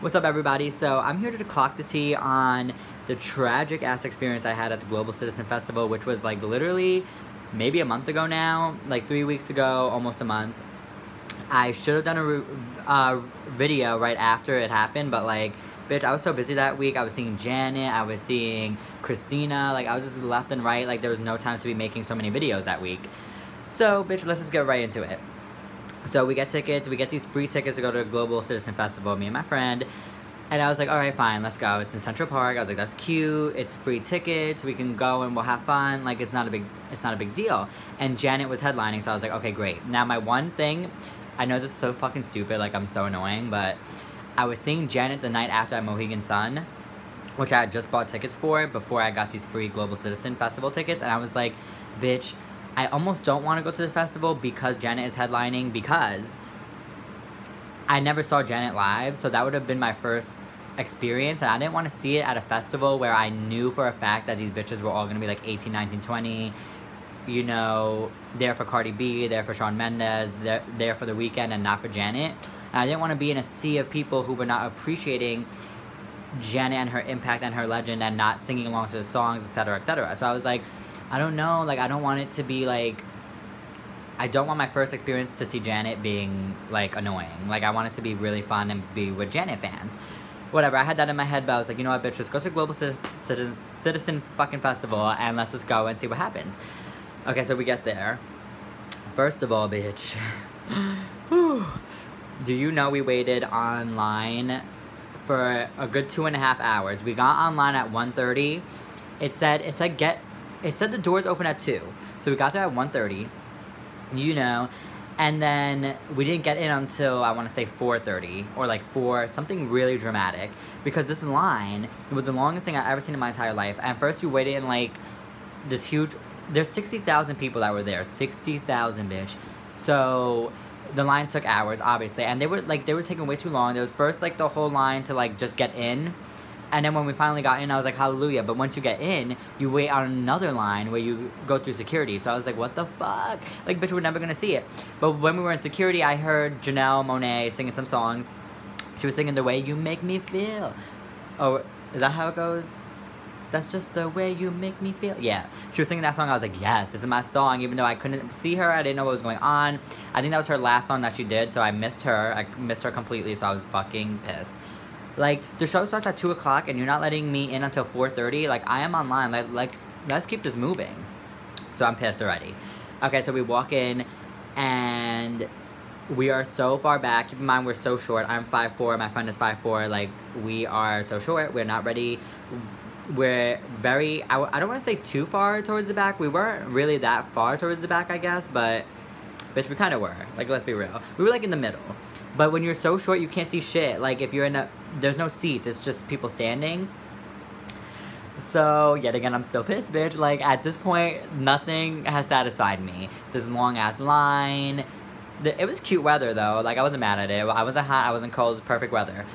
What's up, everybody? So I'm here to clock the tea on the tragic ass experience I had at the Global Citizen Festival, which was like literally maybe a month ago now, like 3 weeks ago, almost a month. I should have done a video right after it happened, but like, bitch, I was so busy that week. I was seeing Janet, I was seeing Christina, like I was just left and right, like there was no time to be making so many videos that week. So, bitch, let's just get right into it. So we get tickets, we get these free tickets to go to the Global Citizen Festival, me and my friend. And I was like, alright, fine, let's go. It's in Central Park. I was like, that's cute, it's free tickets, we can go and we'll have fun. Like, it's not a big deal. And Janet was headlining, so I was like, okay, great. Now my one thing, I know this is so fucking stupid, like I'm so annoying, but I was seeing Janet the night after at Mohegan Sun, which I had just bought tickets for before I got these free Global Citizen Festival tickets, and I was like, bitch, I almost don't want to go to this festival because Janet is headlining, because I never saw Janet live, so that would have been my first experience, and I didn't want to see it at a festival where I knew for a fact that these bitches were all going to be like 18, 19, 20, you know, there for Cardi B, there for Shawn Mendez, there for The Weeknd, and not for Janet. And I didn't want to be in a sea of people who were not appreciating Janet and her impact and her legend and not singing along to the songs, etc., etc. So I was like, I don't know, like, I don't want it to be, like, I don't want my first experience to see Janet being, like, annoying. Like, I want it to be really fun and be with Janet fans. Whatever, I had that in my head, but I was like, you know what, bitch, let's go to Global Citizen fucking Festival, and let's just go and see what happens. Okay, so we get there. First of all, bitch, do you know we waited online for a good 2.5 hours? We got online at 1:30. It said the doors open at 2. So we got there at 1:30, you know, and then we didn't get in until, I want to say 4:30, or like 4, something really dramatic, because this line was the longest thing I've ever seen in my entire life. And first you waited in like this huge, there's 60,000 people that were there, 60,000, bitch. So the line took hours, obviously, and they were taking way too long. There was first like the whole line to like just get in. And then when we finally got in, I was like, hallelujah. But once you get in, you wait on another line where you go through security. So I was like, what the fuck? Like, bitch, we're never going to see it. But when we were in security, I heard Janelle Monáe singing some songs. She was singing The Way You Make Me Feel. Oh, is that how it goes? That's just the way you make me feel. Yeah. She was singing that song. I was like, yes, this is my song. Even though I couldn't see her, I didn't know what was going on. I think that was her last song that she did. So I missed her. I missed her completely. So I was fucking pissed. Like, the show starts at 2 o'clock and you're not letting me in until 4:30. Like, I am online. Like, let's keep this moving. So I'm pissed already. Okay, so we walk in and we are so far back. Keep in mind, we're so short. I'm 5'4", my friend is 5'4". Like, we are so short. We're not ready. We're very, I don't want to say too far towards the back. We weren't really that far towards the back, I guess. But, bitch, we kind of were. Like, let's be real. We were, like, in the middle. But when you're so short, you can't see shit. Like, if you're in a, there's no seats, it's just people standing. So, yet again, I'm still pissed, bitch. Like, at this point, nothing has satisfied me. This long-ass line. It was cute weather, though. Like, I wasn't mad at it. I wasn't hot, I wasn't cold, perfect weather.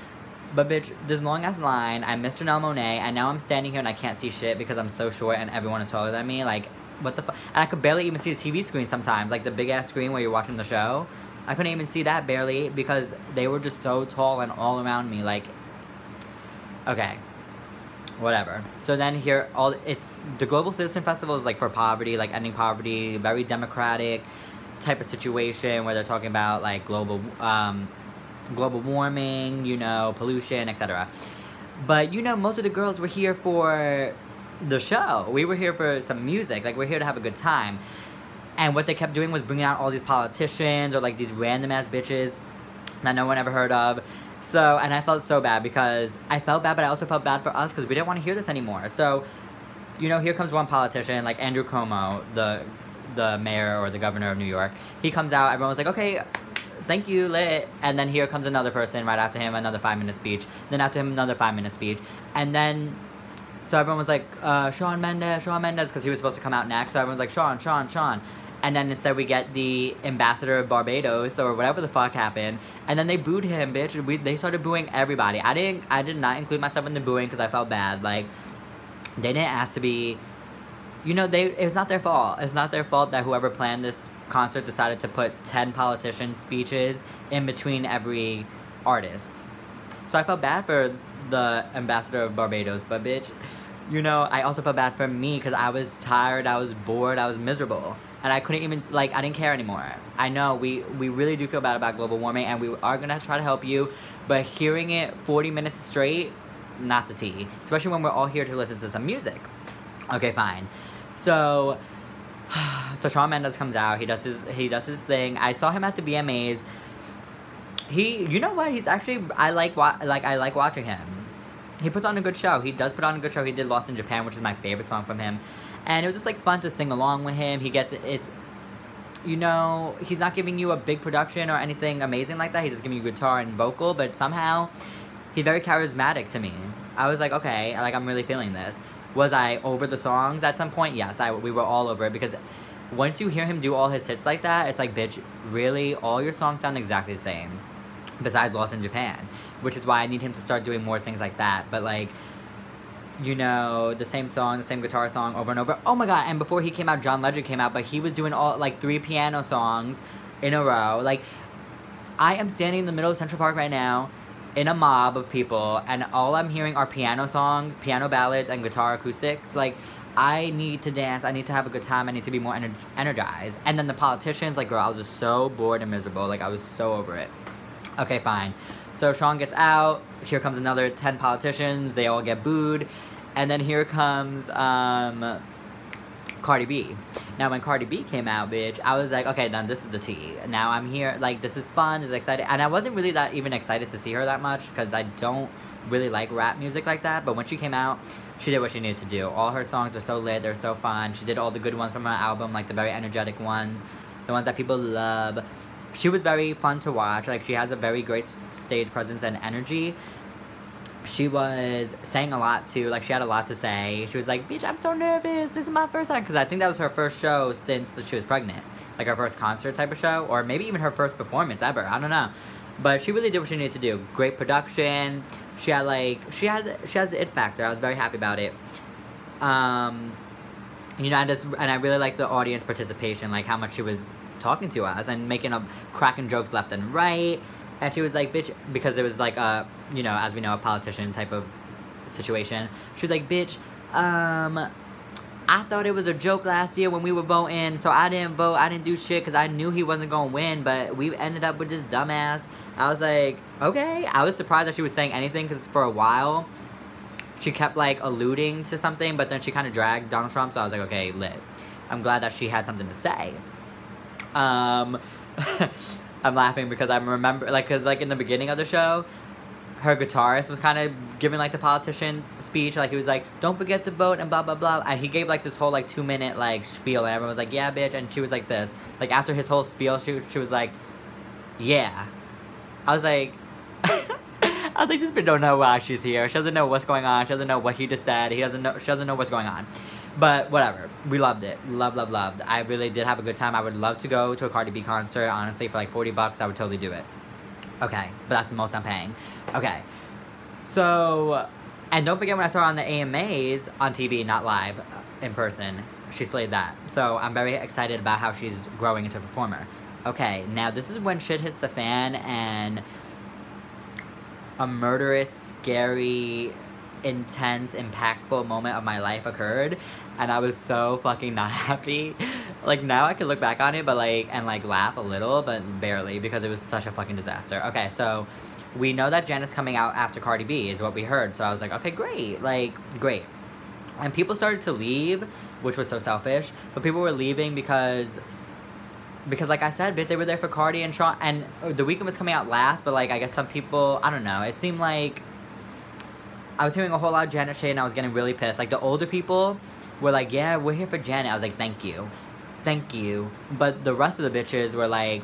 But, bitch, this long-ass line, I missed Janelle Monáe, and now I'm standing here and I can't see shit because I'm so short and everyone is taller than me. Like, what the fuck? And I could barely even see the TV screen sometimes. Like, the big-ass screen where you're watching the show. I couldn't even see that barely because they were just so tall and all around me. Like, okay, whatever. So then here, it's the Global Citizen Festival is like for poverty, like ending poverty, very democratic type of situation where they're talking about like global warming, you know, pollution, etc. But you know, most of the girls were here for the show. We were here for some music. Like, we're here to have a good time. And what they kept doing was bringing out all these politicians or, like, these random-ass bitches that no one ever heard of. So, and I felt so bad because I felt bad, but I also felt bad for us because we didn't want to hear this anymore. So, you know, here comes one politician, like Andrew Cuomo, the mayor or the governor of New York. He comes out, everyone was like, okay, thank you, lit. And then here comes another person right after him, another 5-minute speech. Then after him, another 5-minute speech. And then, so everyone was like, Shawn Mendes, because he was supposed to come out next. So everyone's like, Shawn. And then instead we get the ambassador of Barbados or whatever the fuck happened. And then they booed him, bitch. They started booing everybody. I did not include myself in the booing because I felt bad. Like, they didn't ask to be, you know, it was not their fault. It's not their fault that whoever planned this concert decided to put 10 politician speeches in between every artist. So I felt bad for the ambassador of Barbados, but bitch, you know, I also felt bad for me because I was tired, I was bored, I was miserable. And I couldn't even, like, I didn't care anymore. I know, we really do feel bad about global warming, and we are going to try to help you, but hearing it 40 minutes straight, not the tea. Especially when we're all here to listen to some music. Okay, fine. So Shawn Mendes comes out, he does his thing. I saw him at the VMAs. You know what, he's actually, I like watching him. He puts on a good show. He does put on a good show. He did Lost in Japan, which is my favorite song from him. And it was just, like, fun to sing along with him. He gets it's, you know, he's not giving you a big production or anything amazing like that. He's just giving you guitar and vocal, but somehow he's very charismatic to me. I was like, okay, like, I'm really feeling this. Was I over the songs at some point? Yes, we were all over it, because once you hear him do all his hits like that, it's like, bitch, really? All your songs sound exactly the same, besides Lost in Japan, which is why I need him to start doing more things like that. But, like, you know, the same song, the same guitar song over and over. Oh my god, and before he came out, John Legend came out, but he was doing all, like, 3 piano songs in a row. Like, I am standing in the middle of Central Park right now in a mob of people, and all I'm hearing are piano ballads, and guitar acoustics. Like, I need to dance, I need to have a good time, I need to be more energized. And then the politicians, like, girl, I was just so bored and miserable. Like, I was so over it. Okay, fine. So Shawn gets out, here comes another 10 politicians, they all get booed, and then here comes, Cardi B. Now, when Cardi B came out, bitch, I was like, okay, then this is the tea. Now I'm here, like, this is fun, this is exciting, and I wasn't really that even excited to see her that much, because I don't really like rap music like that, but when she came out, she did what she needed to do. All her songs are so lit, they're so fun, she did all the good ones from her album, like the very energetic ones, the ones that people love. She was very fun to watch. Like, she has a very great stage presence and energy. She was saying a lot, too. Like, she had a lot to say. She was like, bitch, I'm so nervous. This is my first time. Because I think that was her first show since she was pregnant. Like, her first concert type of show. Or maybe even her first performance ever. I don't know. But she really did what she needed to do. Great production. She had, like, she has the it factor. I was very happy about it. You know, and I really liked the audience participation. Like, how much she was talking to us and making up cracking jokes left and right. And she was like, bitch, because it was like a, you know, as we know, a politician type of situation. She was like, bitch, I thought it was a joke last year when we were voting, so I didn't vote, I didn't do shit because I knew he wasn't gonna win, but we ended up with this dumbass. I was like, okay. I was surprised that she was saying anything, because for a while she kept, like, alluding to something, but then she kind of dragged Donald Trump, so I was like, okay, lit. I'm glad that she had something to say. I'm laughing because I remember, like, because, like, in the beginning of the show, her guitarist was kind of giving, like, the politician speech, like, he was like, don't forget to vote, and blah, blah, blah, and he gave, like, this whole, like, 2-minute, like, spiel, and everyone was like, yeah, bitch, and she was like this. Like, after his whole spiel, she was like, yeah. I was like, this bitch don't know why she's here. She doesn't know what's going on. She doesn't know what he just said. She doesn't know what's going on. But whatever. We loved it. Loved. I really did have a good time. I would love to go to a Cardi B concert. Honestly, for like $40, I would totally do it. Okay. But that's the most I'm paying. Okay. So, and don't forget when I saw her on the AMAs on TV, not live, in person. She slayed that. So I'm very excited about how she's growing into a performer. Okay. Now this is when shit hits the fan and a murderous, scary, intense, impactful moment of my life occurred, and I was so fucking not happy. Like, now I can look back on it, but, like, and, like, laugh a little, but barely, because it was such a fucking disaster. Okay, so we know that Janet's coming out after Cardi B, is what we heard, so I was like, okay, great, like, great. And people started to leave, which was so selfish, but people were leaving because, like I said, bitch, they were there for Cardi and Shawn, and The Weeknd was coming out last, but, like, I guess some people, I don't know, it seemed like I was hearing a whole lot of Janet shade, and I was getting really pissed. Like, the older people were like, yeah, we're here for Janet. I was like, thank you. But the rest of the bitches were like,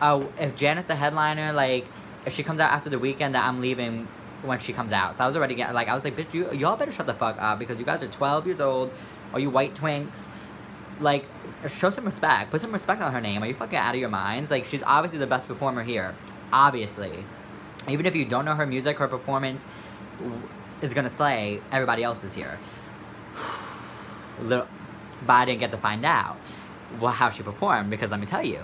oh, if Janet's the headliner, like, if she comes out after The Weeknd, then I'm leaving when she comes out. So I was already getting, like, I was like, bitch, y'all better shut the fuck up, because you guys are 12 years old, or you white twinks. Like, show some respect. Put some respect on her name. Are you fucking out of your minds? Like, she's obviously the best performer here. Obviously. Even if you don't know her music, her performance is gonna slay, everybody else is here. But I didn't get to find out how she performed, because let me tell you.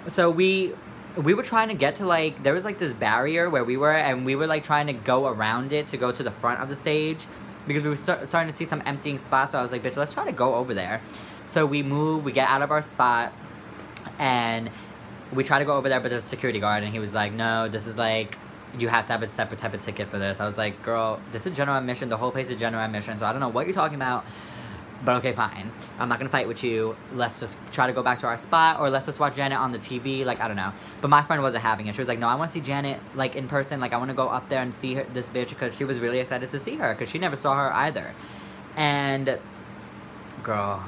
So we we were trying to get to, like, there was, like, this barrier where we were, and we were, like, trying to go around it to go to the front of the stage, because we were starting to see some emptying spots, so I was like, bitch, let's try to go over there. So we move, we get out of our spot, and we try to go over there, but there's a security guard, and he was like, no, this is, like, you have to have a separate type of ticket for this. I was like, girl, this is general admission, the whole place is general admission, so I don't know what you're talking about, but okay, fine. I'm not gonna fight with you. Let's just try to go back to our spot, or let's just watch Janet on the TV, like, I don't know. But my friend wasn't having it. She was like, no, I want to see Janet, like, in person. Like, I want to go up there and see her, this bitch, because she was really excited to see her, because she never saw her either. And, girl.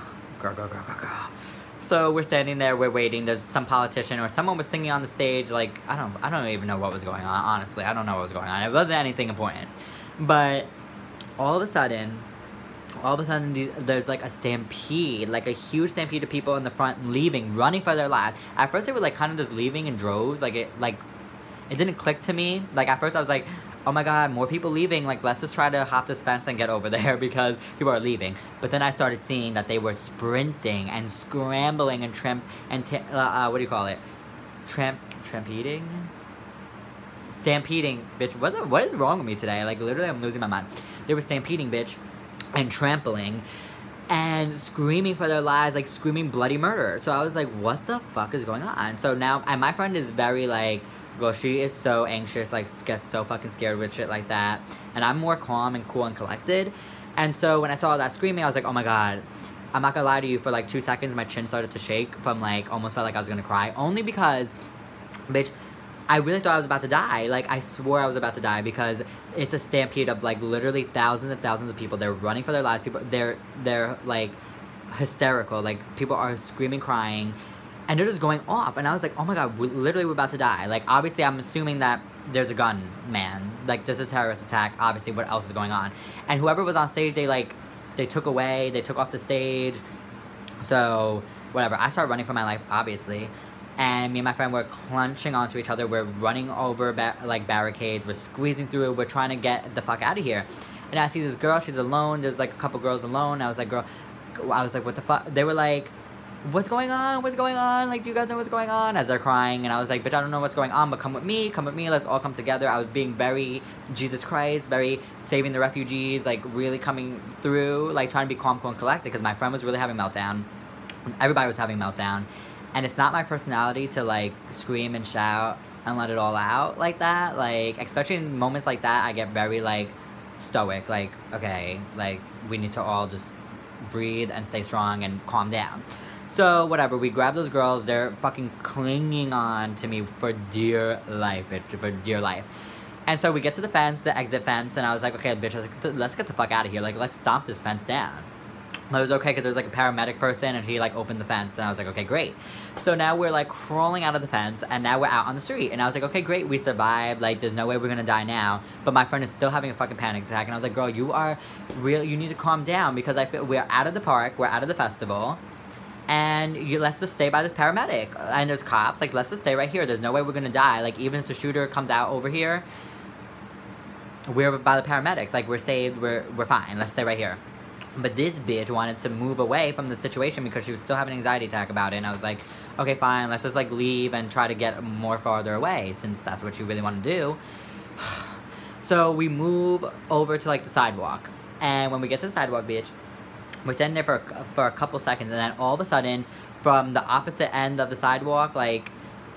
So we're standing there, we're waiting. There's some politician or someone was singing on the stage. Like, I don't even know what was going on. Honestly, I don't know what was going on. It wasn't anything important. But all of a sudden, there's like a stampede, like a huge stampede of people in the front leaving, running for their lives. At first, they were like kind of just leaving in droves. Like it didn't click to me. Like at first, I was like, oh my god, more people leaving. Like, let's just try to hop this fence and get over there because people are leaving. But then I started seeing that they were sprinting and scrambling and what do you call it? Stampeding, bitch. What is wrong with me today? Like, literally, I'm losing my mind. They were stampeding, bitch, and trampling and screaming for their lives, like screaming bloody murder. So I was like, what the fuck is going on? So now, and my friend is very like, girl, she is so anxious, like, gets so fucking scared with shit like that. And I'm more calm and cool and collected. And so when I saw all that screaming, I was like, oh my god. I'm not gonna lie to you, for like 2 seconds, my chin started to shake from like, almost felt like I was gonna cry. Only because, bitch, I really thought I was about to die. Like, I swore I was about to die because it's a stampede of, like, literally thousands and thousands of people. They're running for their lives. People, they're like, hysterical. Like, people are screaming, crying. And they're just going off. And I was like, oh my god, we're about to die. Like, obviously, I'm assuming that there's a gun, man. Like, there's a terrorist attack. Obviously, what else is going on? And whoever was on stage, they took away. They took off the stage. So, whatever. I started running for my life, obviously. And me and my friend were clenching onto each other. We're running over, barricades. We're squeezing through. We're trying to get the fuck out of here. And I see this girl. She's alone. There's, like, a couple girls alone. I was like, girl. I was like, what the fuck? They were like, what's going on? What's going on? Like, do you guys know what's going on? As they're crying. And I was like, bitch, I don't know what's going on, but come with me. Let's all come together. I was being very Jesus Christ, very saving the refugees, like, really coming through, like, trying to be calm, cool, and collected, because my friend was really having a meltdown. Everybody was having a meltdown. And it's not my personality to, like, scream and shout and let it all out like that. Like, especially in moments like that, I get very, like, stoic. Like, okay, like, we need to all just breathe and stay strong and calm down. So, whatever, we grab those girls. They're fucking clinging on to me for dear life, bitch, for dear life. And so we get to the fence, the exit fence, and I was like, okay, bitch, let's get the fuck out of here. Like, let's stomp this fence down. But it was okay, because there was, like, a paramedic person, and he, like, opened the fence, and I was like, okay, great. So now we're, like, crawling out of the fence, and now we're out on the street. And I was like, okay, great, we survived. Like, there's no way we're gonna die now. But my friend is still having a fucking panic attack, and I was like, girl, you need to calm down, because I feel we're out of the park, we're out of the festival. And let's just stay by this paramedic. And there's cops. Like, let's just stay right here. There's no way we're gonna die. Like, even if the shooter comes out over here, we're by the paramedics. Like, we're saved. We're fine. Let's stay right here. But this bitch wanted to move away from the situation because she was still having an anxiety attack about it. And I was like, okay, fine. Let's just, like, leave and try to get more farther away, since that's what you really want to do. So we move over to, like, the sidewalk. And when we get to the sidewalk, bitch, we're standing there for a couple seconds, and then all of a sudden, from the opposite end of the sidewalk, like,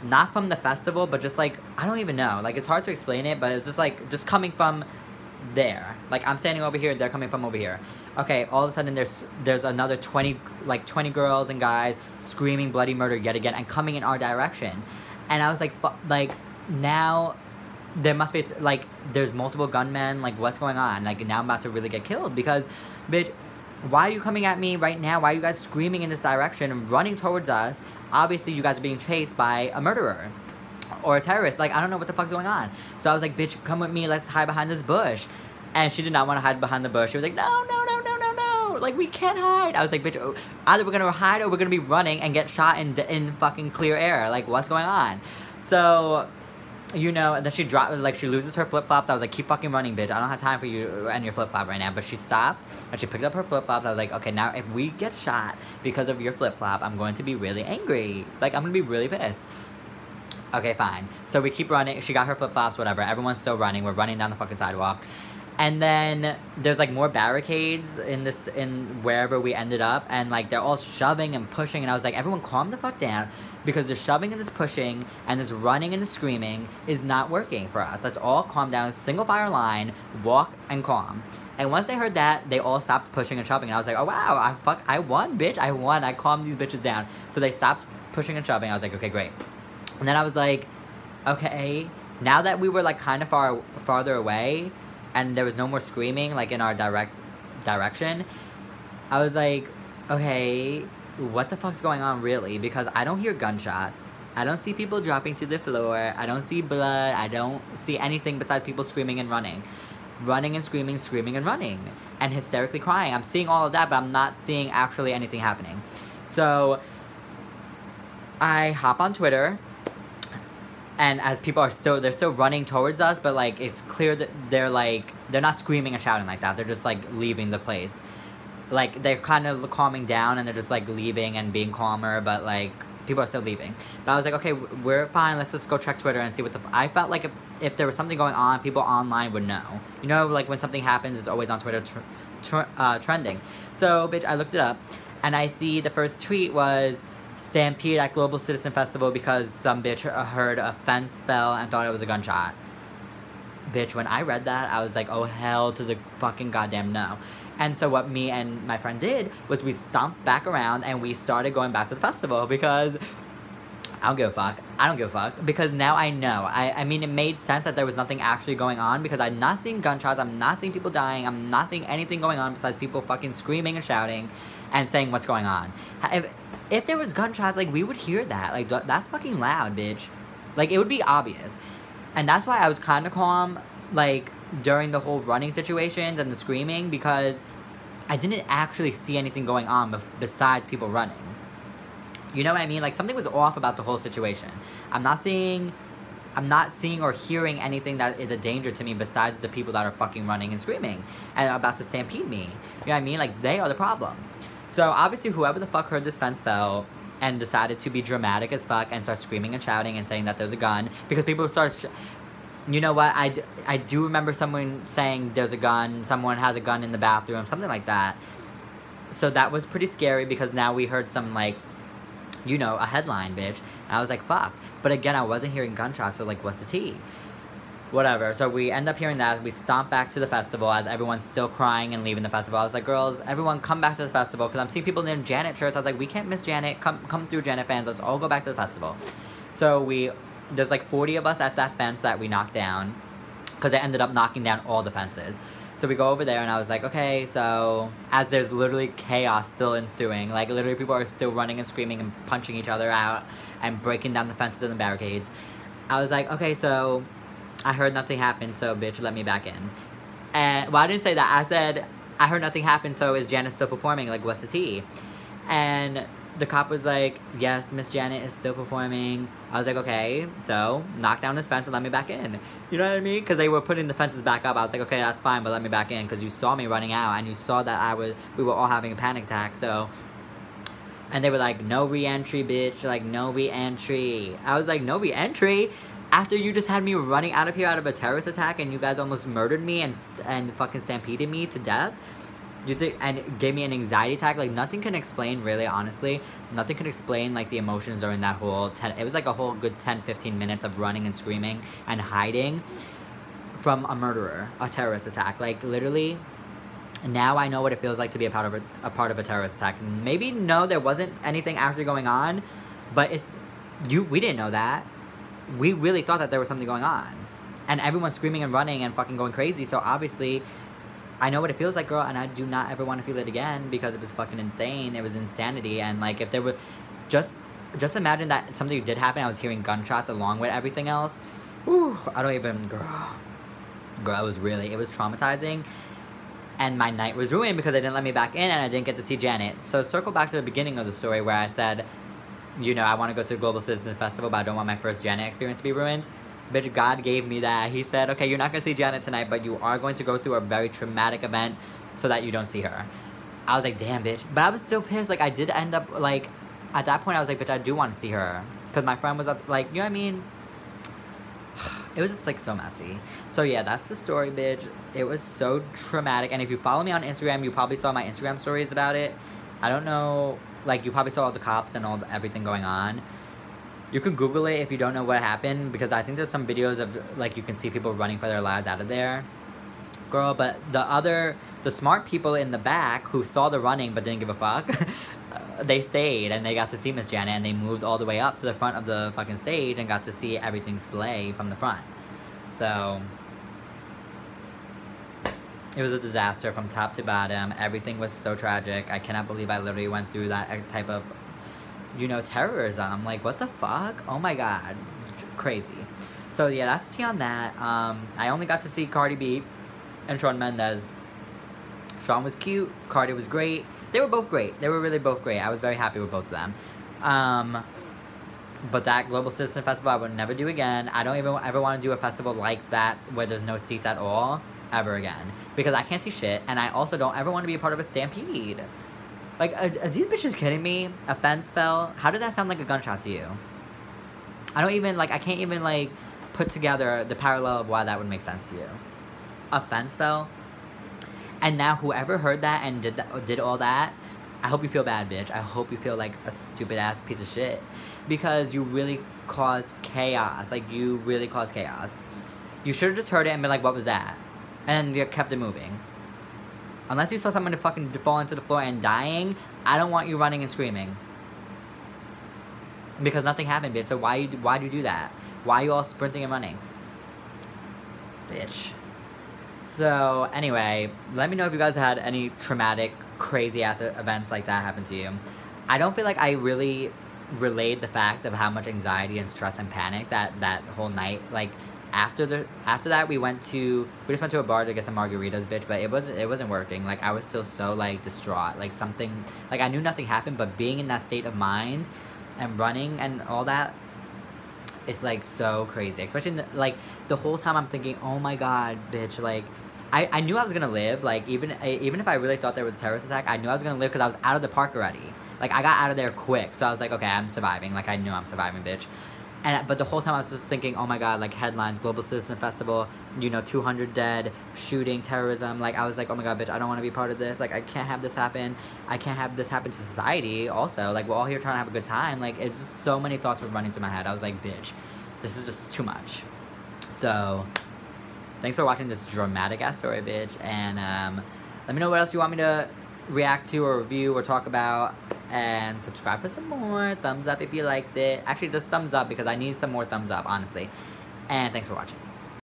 not from the festival, but just, like, I don't even know. Like, it's hard to explain it, but it's just, like, just coming from there. Like, I'm standing over here, they're coming from over here. Okay, all of a sudden, there's another 20 girls and guys screaming bloody murder yet again and coming in our direction. And I was like, now there must be, like, there's multiple gunmen. Like, what's going on? Like, now I'm about to really get killed because, bitch, why are you coming at me right now? Why are you guys screaming in this direction and running towards us? Obviously, you guys are being chased by a murderer or a terrorist. Like, I don't know what the fuck's going on. So I was like, bitch, come with me. Let's hide behind this bush. And she did not want to hide behind the bush. She was like, no. Like, we can't hide. I was like, bitch, either we're going to hide or we're going to be running and get shot in fucking clear air. Like, what's going on? So, you know, and then she loses her flip-flops. I was like, keep fucking running, bitch. I don't have time for you and your flip-flop right now. But she stopped, and she picked up her flip-flops. I was like, okay, now if we get shot because of your flip-flop, I'm going to be really angry. Like, I'm going to be really pissed. Okay, fine. So we keep running. She got her flip-flops, whatever. Everyone's still running. We're running down the fucking sidewalk. And then there's like more barricades in wherever we ended up, and like they're all shoving and pushing, and I was like, everyone calm the fuck down, because this shoving and this pushing and this running and this screaming is not working for us. Let's all calm down, single file line, walk and calm. And once they heard that, they all stopped pushing and shoving, and I was like, oh wow, I won, bitch, I won. I calmed these bitches down. So they stopped pushing and shoving. I was like, okay, great. And then I was like, okay, now that we were like kind of farther away, and there was no more screaming like in our direction, I was like, okay, what the fuck's going on really? Because I don't hear gunshots, I don't see people dropping to the floor, I don't see blood, I don't see anything besides people screaming and running and screaming and running, and hysterically crying. I'm seeing all of that, but I'm not seeing actually anything happening. So I hop on Twitter, and as people are they're still running towards us, but like it's clear that they're not screaming and shouting like that. They're just like leaving the place. Like they're kind of calming down, and they're just like leaving and being calmer, but like people are still leaving. But I was like, okay, we're fine. Let's just go check Twitter and see what I felt like if there was something going on, people online would know. You know, like when something happens, it's always on Twitter trending. So, bitch, I looked it up, and I see the first tweet was stampede at Global Citizen Festival because some bitch heard a fence fell and thought it was a gunshot. Bitch, when I read that, I was like, oh hell to the fucking goddamn no. And so what me and my friend did was we stomped back around and we started going back to the festival, because I don't give a fuck. I don't give a fuck, because now I know. I mean, it made sense that there was nothing actually going on, because I'm not seeing gunshots, I'm not seeing people dying, I'm not seeing anything going on besides people fucking screaming and shouting and saying what's going on. If there was gunshots, like, we would hear that. Like, that's fucking loud, bitch. Like, it would be obvious. And that's why I was kind of calm, like, during the whole running situations and the screaming, because I didn't actually see anything going on besides people running. You know what I mean? Like, something was off about the whole situation. I'm not seeing or hearing anything that is a danger to me besides the people that are fucking running and screaming and about to stampede me. You know what I mean? Like, they are the problem. So, obviously, whoever the fuck heard this fence fell and decided to be dramatic as fuck and start screaming and shouting and saying that there's a gun, because people start... You know what? I do remember someone saying there's a gun, someone has a gun in the bathroom, something like that. So that was pretty scary, because now we heard some, like, you know, a headline, bitch. And I was like, fuck. But again, I wasn't hearing gunshots, so, like, what's the tea? Whatever. So we end up hearing that. We stomp back to the festival as everyone's still crying and leaving the festival. I was like, girls, everyone come back to the festival, because I'm seeing people named Janet shirts. I was like, we can't miss Janet. Come through, Janet fans. Let's all go back to the festival. So there's like 40 of us at that fence that we knocked down, because I ended up knocking down all the fences. So we go over there, and I was like, okay, so as there's literally chaos still ensuing, like literally people are still running and screaming and punching each other out and breaking down the fences and the barricades. I was like, okay, so I heard nothing happen, so bitch, let me back in. And, well, I didn't say that. I said, I heard nothing happen, so is Janet still performing? Like, what's the tea? And the cop was like, yes, Miss Janet is still performing. I was like, okay, so knock down this fence and let me back in. You know what I mean? Because they were putting the fences back up. I was like, okay, that's fine, but let me back in, because you saw me running out, and you saw that we were all having a panic attack, so... And they were like, no re-entry, bitch, like, no re-entry. I was like, no re-entry? After you just had me running out of here out of a terrorist attack, and you guys almost murdered me and fucking stampeded me to death? You think, and gave me an anxiety attack? Like, nothing can explain, really, honestly. Nothing can explain, like, the emotions during that whole it was like a whole good 10-15 minutes of running and screaming and hiding from a murderer, a terrorist attack. Like, literally, now I know what it feels like to be a part of a terrorist attack. Maybe, no, there wasn't anything actually going on, but we didn't know that. We really thought that there was something going on. And everyone's screaming and running and fucking going crazy, so obviously... I know what it feels like, girl, and I do not ever want to feel it again, because it was fucking insane. It was insanity, and, like, if there were... Just imagine that something did happen, I was hearing gunshots along with everything else. Whew, I don't even... Girl, it was traumatizing, and my night was ruined because they didn't let me back in, and I didn't get to see Janet. So circle back to the beginning of the story where I said, you know, I want to go to the Global Citizen Festival, but I don't want my first Janet experience to be ruined. Bitch, God gave me that. He said, okay, you're not going to see Janet tonight, but you are going to go through a very traumatic event so that you don't see her. I was like, damn, bitch. But I was still pissed. Like, I did end up, like, at that point, I was like, bitch, I do want to see her. Because my friend was up, like, you know what I mean? it was just like so messy. So yeah, that's the story, bitch. It was so traumatic. And if you follow me on Instagram, you probably saw my Instagram stories about it. I don't know, like you probably saw all the cops and everything going on. You can Google it if you don't know what happened, because I think there's some videos of like you can see people running for their lives out of there, girl. But the smart people in the back who saw the running but didn't give a fuck, they stayed and they got to see Miss Janet, and they moved all the way up to the front of the fucking stage and got to see everything slay from the front. So it was a disaster from top to bottom. Everything was so tragic. I cannot believe I literally went through that type of, you know, terrorism. Like, what the fuck? Oh my god. Crazy. So yeah, that's the tea on that. I only got to see Cardi B and Shawn Mendez. Shawn was cute. Cardi was great. They were both great. They were really both great. I was very happy with both of them. But that Global Citizen Festival I would never do again. I don't even ever want to do a festival like that where there's no seats at all ever again, because I can't see shit, and I also don't ever want to be a part of a stampede. Like, are these bitches kidding me? A fence fell? How does that sound like a gunshot to you? I don't even, like, I can't even, like, put together the parallel of why that would make sense to you. A fence fell? And now whoever heard that and did all that, I hope you feel bad, bitch. I hope you feel like a stupid-ass piece of shit. Because you really caused chaos. Like, you really caused chaos. You should have just heard it and been like, what was that? And you kept it moving. Unless you saw someone fucking fall into the floor and dying, I don't want you running and screaming. Because nothing happened, bitch. So why do you do that? Why are you all sprinting and running? Bitch. So, anyway, let me know if you guys had any traumatic, crazy-ass events like that happen to you. I don't feel like I really relayed the fact of how much anxiety and stress and panic that whole night. Like, after that, we just went to a bar to get some margaritas, bitch, but it wasn't working. Like, I was still so, like, distraught. Like, something, like, I knew nothing happened, but being in that state of mind and running and all that, it's, like, so crazy. Especially, the whole time I'm thinking, oh my god, bitch, like, I knew I was gonna live. Like, even if I really thought there was a terrorist attack, I knew I was gonna live because I was out of the park already. Like, I got out of there quick, so I was like, okay, I'm surviving. Like, I knew I'm surviving, bitch. But the whole time I was just thinking, oh my god, like, headlines, Global Citizen Festival, you know, 200 dead, shooting, terrorism. Like, I was like, oh my god, bitch, I don't want to be part of this. Like, I can't have this happen. I can't have this happen to society also. Like, we're all here trying to have a good time. Like, it's just so many thoughts were running through my head. I was like, bitch, this is just too much. So, thanks for watching this dramatic-ass story, bitch. And let me know what else you want me to react to or review or talk about. And subscribe for some more. Thumbs up if you liked it. Actually, just thumbs up because I need some more thumbs up, honestly. And thanks for watching.